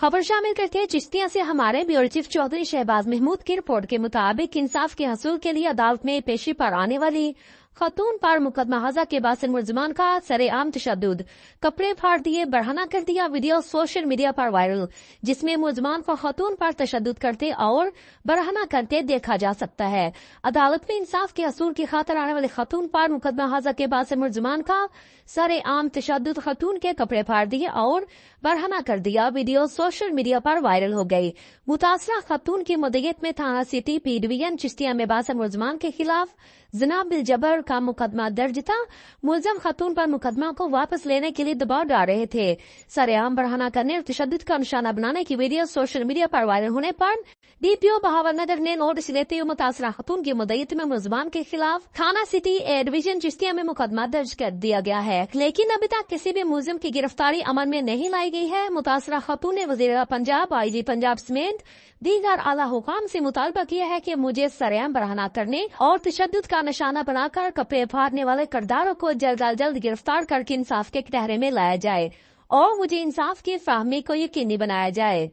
खबर शामिल करते हैं चिश्तिया से हमारे ब्यूरो चीफ चौधरी शहबाज महमूद की रिपोर्ट के मुताबिक इंसाफ के हसूल के लिए अदालत में पेशी पर आने वाली खातून पर मुकदमा हजा के बासिल मुलजमान का सरेआम तशद्दुद, कपड़े फाड़ दिए, बरहना कर दिया वीडियो सोशल मीडिया पर वायरल, जिसमें मुलजमान को खातून पर तशद्दुद करते और बरहना करते देखा जा सकता है। अदालत में इंसाफ के हसूल की खातर आने वाली खातून पर मुकदमा हजा के बासिल मुलजमान का सरेआम तशद्दुद, खातून के कपड़े फाड़ दिए और बरहना कर दिया वीडियो सोशल मीडिया पर वायरल हो गई। मुतासरा खातून की मुद्दत में थाना सिटी पी डिवीजन चिश्तिया में बासिल मुलजमान के खिलाफ जना बिल जबर का मुकदमा दर्ज था। मुलजम खातून पर मुकदमा को वापस लेने के लिए दबाव डाल रहे थे। सरेआम बरहना करने और तशद्दुद का निशाना बनाने की वीडियो सोशल मीडिया पर वायरल होने पर डीपीओ बहावर नगर ने नोटिस लेते हुए मुतासरा खातून की मुद्दत में मुलजमान के खिलाफ थाना सिटी ए डिवीजन चिश्तिया में मुकदमा दर्ज कर दिया गया है, लेकिन अभी तक किसी भी मुलजिम की गिरफ्तारी अमल में नहीं लाई गई है। मुतासरा खातून ने वजीर पंजाब, आईजी पंजाब समेत दीगर आला हुकाम से मुतालबा किया है कि मुझे सरेआम बरहना करने और तशद्दुद का निशाना बनाकर कपड़े फाड़ने वाले किरदारों को जल्द अज जल्द गिरफ्तार करके इंसाफ के कटहरे में लाया जाए और मुझे इंसाफ की फराहमी को यकीनी बनाया जाए।